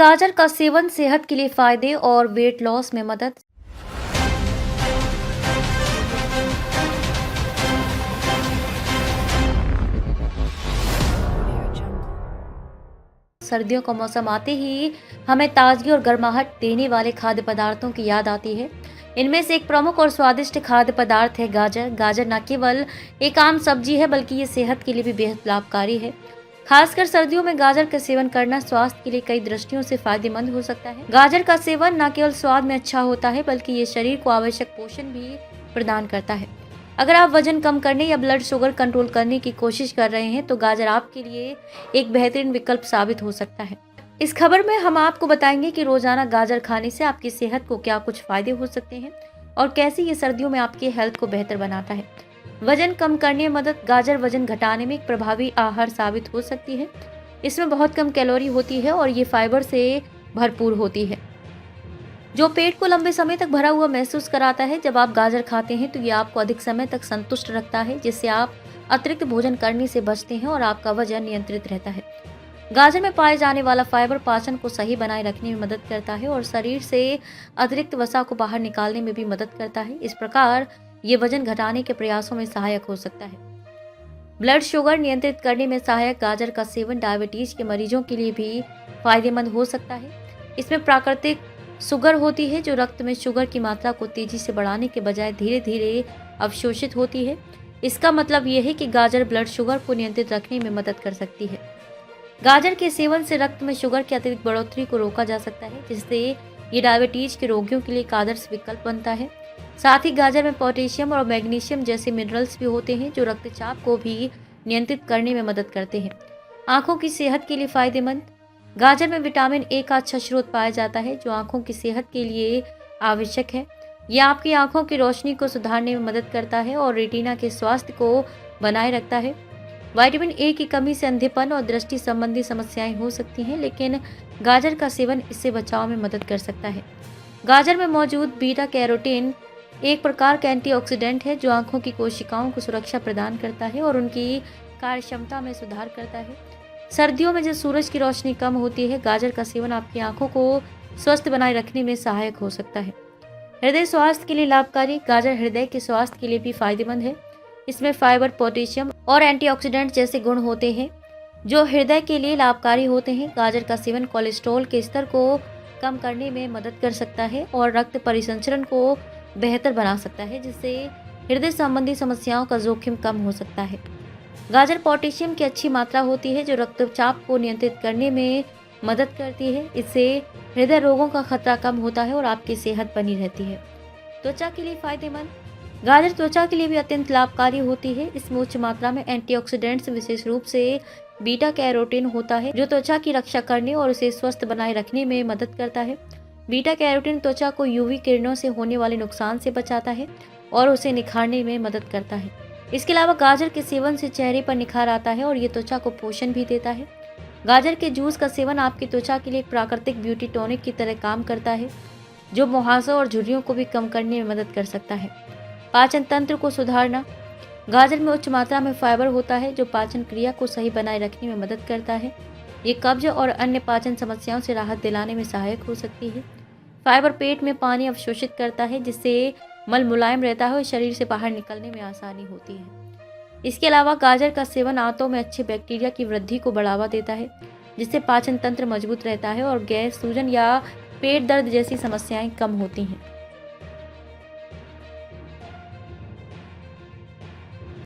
गाजर का सेवन सेहत के लिए फायदे और वेट लॉस में मदद। सर्दियों का मौसम आते ही हमें ताजगी और गर्माहट देने वाले खाद्य पदार्थों की याद आती है। इनमें से एक प्रमुख और स्वादिष्ट खाद्य पदार्थ है गाजर। गाजर न केवल एक आम सब्जी है बल्कि ये सेहत के लिए भी बेहद लाभकारी है। खासकर सर्दियों में गाजर का सेवन करना स्वास्थ्य के लिए कई दृष्टियों से फायदेमंद हो सकता है। गाजर का सेवन न केवल स्वाद में अच्छा होता है बल्कि ये शरीर को आवश्यक पोषण भी प्रदान करता है। अगर आप वजन कम करने या ब्लड शुगर कंट्रोल करने की कोशिश कर रहे हैं तो गाजर आपके लिए एक बेहतरीन विकल्प साबित हो सकता है। इस खबर में हम आपको बताएंगे कि रोजाना गाजर खाने से आपकी सेहत को क्या कुछ फायदे हो सकते हैं और कैसे ये सर्दियों में आपकी हेल्थ को बेहतर बनाता है। वजन कम करने में मदद। गाजर वजन घटाने में एक प्रभावी आहार साबित हो सकती है। इसमें बहुत कम कैलोरी होती है और ये फाइबर से भरपूर होती है जो पेट को लंबे समय तक भरा हुआ महसूस कराता है। जब आप गाजर खाते हैं तो ये आपको अधिक समय तक संतुष्ट रखता है, जिससे आप अतिरिक्त भोजन करने से बचते हैं और आपका वजन नियंत्रित रहता है। गाजर में पाए जाने वाला फाइबर पाचन को सही बनाए रखने में मदद करता है और शरीर से अतिरिक्त वसा को बाहर निकालने में भी मदद करता है। इस प्रकार ये वजन घटाने के प्रयासों में सहायक हो सकता है। ब्लड शुगर नियंत्रित करने में सहायक। गाजर का सेवन डायबिटीज के मरीजों के लिए भी फायदेमंद हो सकता है। इसमें प्राकृतिक शुगर होती है जो रक्त में शुगर की मात्रा को तेजी से बढ़ाने के बजाय धीरे धीरे अवशोषित होती है। इसका मतलब यह है कि गाजर ब्लड शुगर को नियंत्रित रखने में मदद कर सकती है। गाजर के सेवन से रक्त में शुगर की अतिरिक्त बढ़ोतरी को रोका जा सकता है, जिससे ये डायबिटीज के रोगियों के लिए एक आदर्श विकल्प बनता है। साथ ही गाजर में पोटेशियम और मैग्नीशियम जैसे मिनरल्स भी होते हैं जो रक्तचाप को भी नियंत्रित करने में मदद करते हैं। आंखों की सेहत के लिए फायदेमंद। गाजर में विटामिन ए का अच्छा स्रोत पाया जाता है जो आंखों की सेहत के लिए आवश्यक है। यह आपकी आंखों की रोशनी को सुधारने में मदद करता है और रेटिना के स्वास्थ्य को बनाए रखता है। विटामिन ए की कमी से अंधेपन और दृष्टि संबंधी समस्याएं हो सकती हैं, लेकिन गाजर का सेवन इससे बचाव में मदद कर सकता है। गाजर में मौजूद बीटा कैरोटीन एक प्रकार का एंटीऑक्सीडेंट है जो आंखों की कोशिकाओं को सुरक्षा प्रदान करता है और उनकी कार्यक्षमता में सुधार करता है। सर्दियों में जब सूरज की रोशनी कम होती है, गाजर का सेवन आपकी आंखों को स्वस्थ बनाए रखने में सहायक हो सकता है। हृदय स्वास्थ्य के लिए लाभकारी। गाजर हृदय के स्वास्थ्य के लिए भी फायदेमंद है। इसमें फाइबर, पोटेशियम और एंटीऑक्सीडेंट जैसे गुण होते हैं जो हृदय के लिए लाभकारी होते हैं। गाजर का सेवन कोलेस्ट्रॉल के स्तर को कम करने में मदद कर सकता है और रक्त परिसंचरण को बेहतर बना सकता है, जिससे हृदय संबंधी समस्याओं का जोखिम कम हो सकता है। गाजर पोटेशियम की अच्छी मात्रा होती है जो रक्तचाप को नियंत्रित करने में मदद करती है। इससे हृदय रोगों का खतरा कम होता है और आपकी सेहत बनी रहती है। त्वचा के लिए फायदेमंद। गाजर त्वचा के लिए भी अत्यंत लाभकारी होती है। इसमें उच्च मात्रा में एंटीऑक्सीडेंट्स, विशेष रूप से बीटा कैरोटीन होता है जो त्वचा की रक्षा करने और उसे स्वस्थ बनाए रखने में मदद करता है। बीटा कैरोटीन त्वचा को यूवी किरणों से होने वाले नुकसान से बचाता है और उसे निखारने में मदद करता है। इसके अलावा गाजर के सेवन से चेहरे पर निखार आता है और ये त्वचा को पोषण भी देता है। गाजर के जूस का सेवन आपकी त्वचा के लिए एक प्राकृतिक ब्यूटी टॉनिक की तरह काम करता है जो मुहासों और झुर्रियों को भी कम करने में मदद कर सकता है। पाचन तंत्र को सुधारना। गाजर में उच्च मात्रा में फाइबर होता है जो पाचन क्रिया को सही बनाए रखने में मदद करता है। ये कब्ज और अन्य पाचन समस्याओं से राहत दिलाने में सहायक हो सकती है। फाइबर पेट में पानी अवशोषित करता है जिससे मल मुलायम रहता है और शरीर से बाहर निकलने में आसानी होती है। इसके अलावा गाजर का सेवन आंतों में अच्छे बैक्टीरिया की वृद्धि को बढ़ावा देता है, जिससे पाचन तंत्र मजबूत रहता है और गैस, सूजन या पेट दर्द जैसी समस्याएं कम होती हैं।